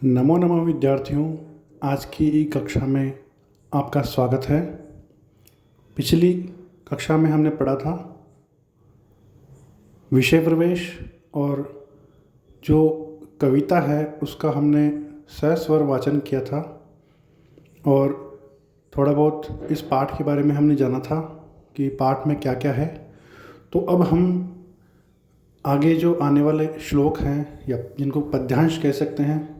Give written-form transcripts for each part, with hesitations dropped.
नमो नमः विद्यार्थियों। आज की कक्षा में आपका स्वागत है। पिछली कक्षा में हमने पढ़ा था विषय प्रवेश और जो कविता है उसका हमने सस्वर वाचन किया था और थोड़ा बहुत इस पाठ के बारे में हमने जाना था कि पाठ में क्या क्या है। तो अब हम आगे जो आने वाले श्लोक हैं या जिनको पद्यांश कह सकते हैं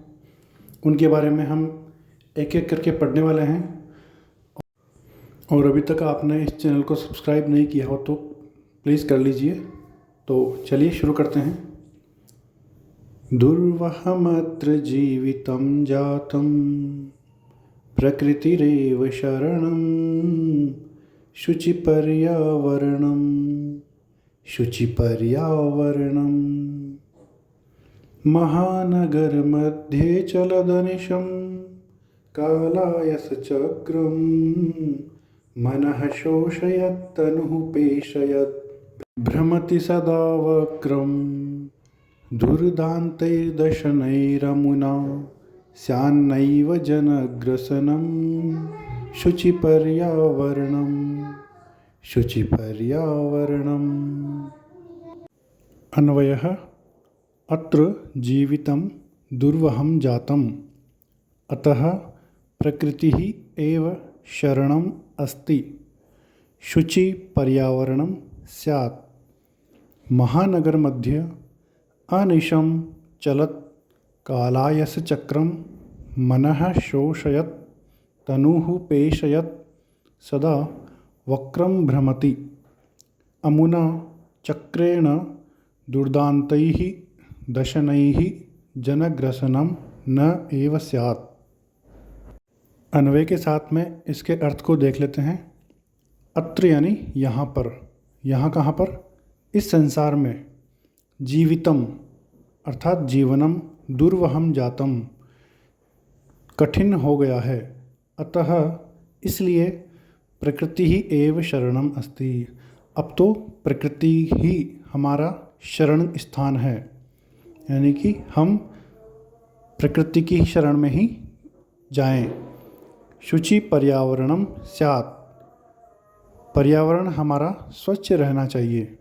उनके बारे में हम एक एक करके पढ़ने वाले हैं। और अभी तक आपने इस चैनल को सब्सक्राइब नहीं किया हो तो प्लीज़ कर लीजिए। तो चलिए शुरू करते हैं। दुर्वहमत्र जीवितं जातं प्रकृतिरेव शरणं शुचिपर्यावरणं महानगरमध्ये चलदनिशं कालायसचक्रं मनः शोषयत्तनुः पेशयत् भ्रमति सदा वक्रं दुर्दान्तैर्दशनैरमुना स्यान्नैव जनग्रसनं शुचिपर्यावरणम्। अन्वयः अत्र जीवितं दुर्वहं जातम् अतः प्रकृतिः एव शरणम् अस्ति शुचि पर्यावरणं स्यात्। महानगर मध्य अनिशं चलत् कालायसचक्रं मनः शोषयत् तनुः पेशयत् सदा वक्रं भ्रमति अमुना चक्रेण दुर्दान्तैः दशनैः जनग्रसनं न एव स्यात्। अन्वय के साथ में इसके अर्थ को देख लेते हैं। अत्र यानी यहाँ पर, यहाँ कहाँ पर? इस संसार में। जीवितम अर्थात जीवनम, दुर्वहम जातम कठिन हो गया है। अतः इसलिए प्रकृति ही एव शरणम अस्ति। अब तो प्रकृति ही हमारा शरण स्थान है, यानी कि हम प्रकृति की शरण में ही जाएं। शुचि पर्यावरणम स्यात्, पर्यावरण हमारा स्वच्छ रहना चाहिए।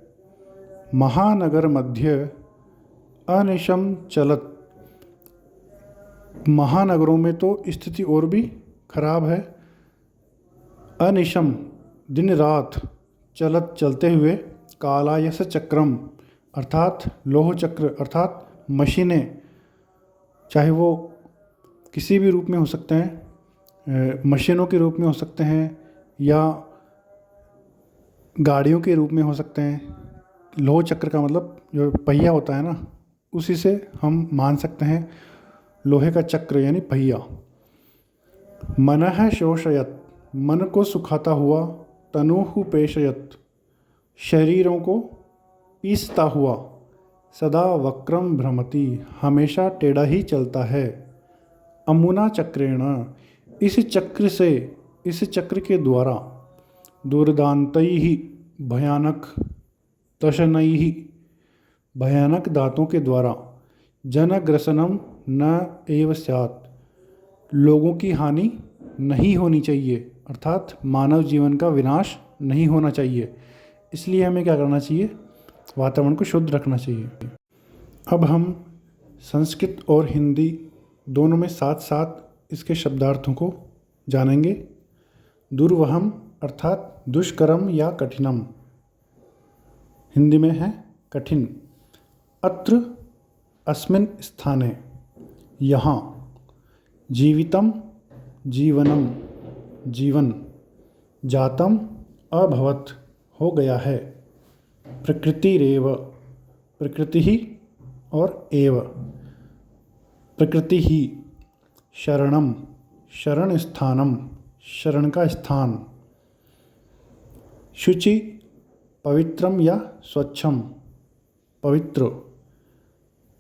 महानगर मध्य अनिशम चलत, महानगरों में तो स्थिति और भी खराब है। अनिशम दिन रात, चलत चलते हुए, कालायस चक्रम अर्थात लोह चक्र अर्थात मशीनें, चाहे वो किसी भी रूप में हो सकते हैं, मशीनों के रूप में हो सकते हैं या गाड़ियों के रूप में हो सकते हैं। लोह चक्र का मतलब जो पहिया होता है ना, उसी से हम मान सकते हैं लोहे का चक्र यानी पहिया। मनः शोषयत, मन को सुखाता हुआ, तनुः पेशयत, शरीरों को पीसता हुआ, सदा वक्रम भ्रमति, हमेशा टेढ़ा ही चलता है। अमुना चक्रेण, इस चक्र से, इस चक्र के द्वारा, दुर्दान्तैः भयानक, दशनैः भयानक दांतों के द्वारा, जनग्रसनम न एव स्यात्, लोगों की हानि नहीं होनी चाहिए, अर्थात मानव जीवन का विनाश नहीं होना चाहिए। इसलिए हमें क्या करना चाहिए? वातावरण को शुद्ध रखना चाहिए। अब हम संस्कृत और हिंदी दोनों में साथ साथ इसके शब्दार्थों को जानेंगे। दुर्वहम अर्थात दुष्करम या कठिनम, हिंदी में है कठिन। अत्र अस्मिन् स्थाने, यहाँ। जीवितम जीवनम जीवन, जातम अभवत हो गया है, प्रकृतिरेव प्रकृति ही और एव प्रकृति ही, शरणम शरण स्थानम शरण का स्थान, शुचि पवित्रम या स्वच्छम पवित्र,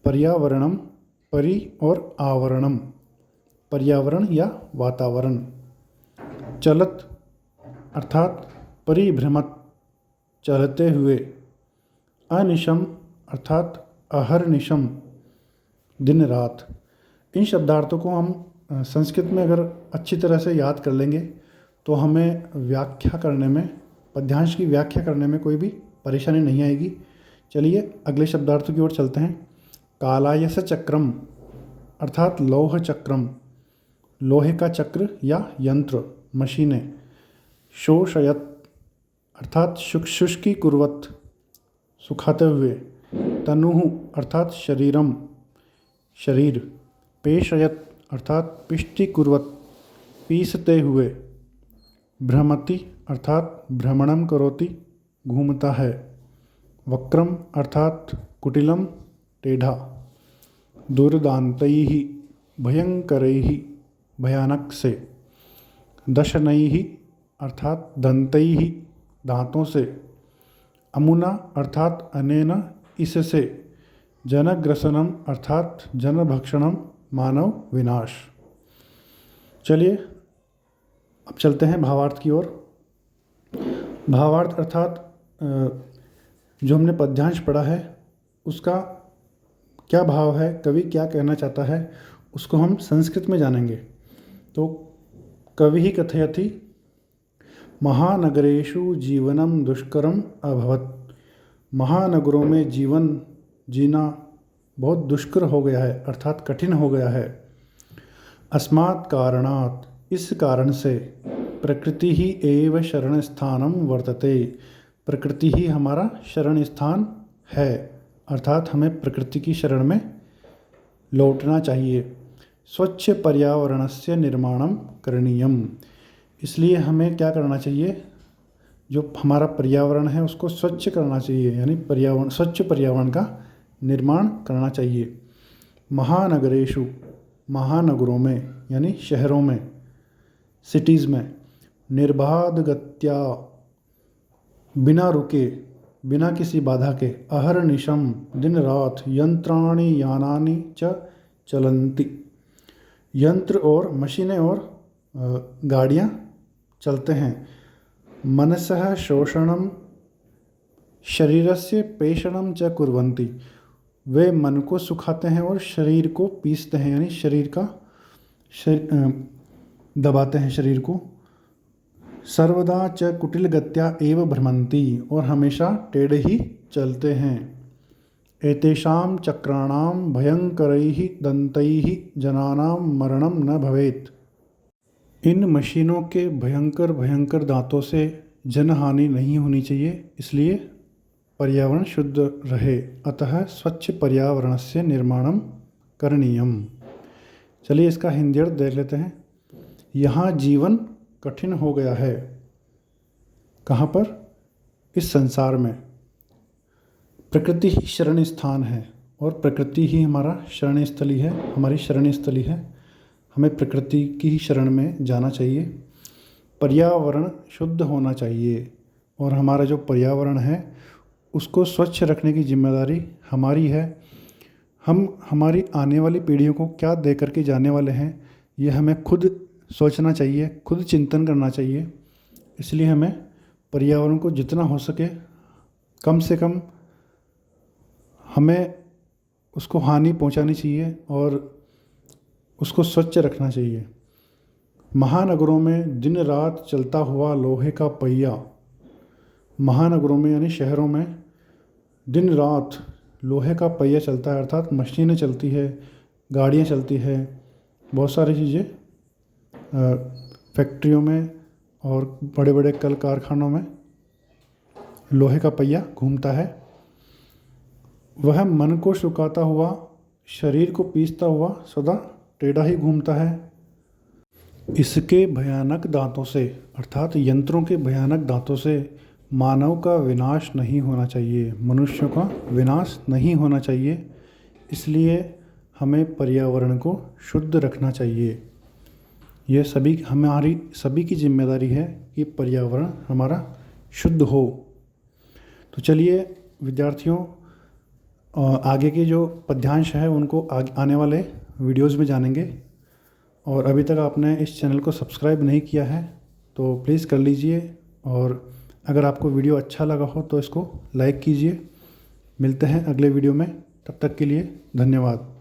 पर्यावरणम परि और आवरणम पर्यावरण या वातावरण, चलत अर्थात परिभ्रमत चलते हुए, अनिशम अर्थात अहर्निशम दिन रात। इन शब्दार्थों को हम संस्कृत में अगर अच्छी तरह से याद कर लेंगे तो हमें व्याख्या करने में, पद्यांश की व्याख्या करने में कोई भी परेशानी नहीं आएगी। चलिए अगले शब्दार्थों की ओर चलते हैं। कालायस चक्रम अर्थात लौह चक्रम, लोहे का चक्र या यंत्र, मशीनें। शोषयत अर्थात शुष्की कुर्वत, सुखाते हुए। तनुः अर्थात शरीरम, शरीर। पेशयत अर्थात पिष्टि कुर्वत, पीसते हुए। भ्रमति अर्थात भ्रमणम करोति, घूमता है। वक्रम अर्थात कुटिलम, टेढ़ा। दुर्दान्तैः भयंकरैः, भयानक से। दशनैः अर्थात दंतैः, दांतों से। अमुना अर्थात अनेन, इससे। जनग्रसनम अर्थात जनभक्षणम, मानव विनाश। चलिए अब चलते हैं भावार्थ की ओर। भावार्थ अर्थात जो हमने पद्यांश पढ़ा है उसका क्या भाव है, कवि क्या कहना चाहता है, उसको हम संस्कृत में जानेंगे। तो कवि ही कथयति महानगरेषु जीवनम दुष्करम अभवत्। महानगरों में जीवन जीना बहुत दुष्कर हो गया है, अर्थात कठिन हो गया है। अस्मात् कारणात्, इस कारण से। प्रकृति ही एव शरण स्थानम वर्तते, प्रकृति ही हमारा शरण स्थान है, अर्थात हमें प्रकृति की शरण में लौटना चाहिए। स्वच्छ पर्यावरणस्य निर्माणम करणीयम, इसलिए हमें क्या करना चाहिए, जो हमारा पर्यावरण है उसको स्वच्छ करना चाहिए, यानी पर्यावरण, स्वच्छ पर्यावरण का निर्माण करना चाहिए। महानगरेषु, महानगरों में यानी शहरों में, सिटीज़ में। निर्बाध गत्या, बिना रुके, बिना किसी बाधा के। अहर्निशम, दिन रात। यंत्राणि यानानि च चलन्ति, यंत्र और मशीनें और गाड़ियाँ चलते हैं। मनसः शोषणम, शरीरस्य पेषणम च कुर्वन्ति, वे मन को सुखाते हैं और शरीर को पीसते हैं, यानी शरीर का दबाते हैं शरीर को। सर्वदा च कुटिल गत्या एव भ्रमन्ति, और हमेशा टेढ़े ही चलते हैं। एतेषां चक्राणां भयंकरैः दन्तैः जनानां मरणं न भवेत्, इन मशीनों के भयंकर भयंकर दांतों से जनहानि नहीं होनी चाहिए, इसलिए पर्यावरण शुद्ध रहे। अतः स्वच्छ पर्यावरणस्य निर्माणम करणीयम। चलिए इसका हिंदी अर्थ देख लेते हैं। यहाँ जीवन कठिन हो गया है। कहाँ पर? इस संसार में। प्रकृति ही शरण स्थान है और प्रकृति ही हमारा शरण स्थली है, हमारी शरण स्थली है। हमें प्रकृति की ही शरण में जाना चाहिए। पर्यावरण शुद्ध होना चाहिए और हमारा जो पर्यावरण है उसको स्वच्छ रखने की जिम्मेदारी हमारी है। हम हमारी आने वाली पीढ़ियों को क्या दे करके जाने वाले हैं, ये हमें खुद सोचना चाहिए, खुद चिंतन करना चाहिए। इसलिए हमें पर्यावरण को जितना हो सके कम से कम हमें उसको हानि पहुंचानी चाहिए और उसको स्वच्छ रखना चाहिए। महानगरों में दिन रात चलता हुआ लोहे का पहिया, महानगरों में यानी शहरों में दिन रात लोहे का पहिया चलता है, अर्थात मशीनें चलती है, गाड़ियाँ चलती है, बहुत सारी चीज़ें फैक्ट्रियों में और बड़े बड़े कल कारखानों में लोहे का पहिया घूमता है। वह मन को सुखाता हुआ, शरीर को पीसता हुआ सदा टेढ़ा ही घूमता है। इसके भयानक दांतों से, अर्थात यंत्रों के भयानक दांतों से मानव का विनाश नहीं होना चाहिए, मनुष्यों का विनाश नहीं होना चाहिए। इसलिए हमें पर्यावरण को शुद्ध रखना चाहिए। यह हमारी सभी की जिम्मेदारी है कि पर्यावरण हमारा शुद्ध हो। तो चलिए विद्यार्थियों, आगे के जो पद्यांश है उनको आने वाले वीडियोज़ में जानेंगे। और अभी तक आपने इस चैनल को सब्सक्राइब नहीं किया है तो प्लीज़ कर लीजिए, और अगर आपको वीडियो अच्छा लगा हो तो इसको लाइक कीजिए। मिलते हैं अगले वीडियो में, तब तक के लिए धन्यवाद।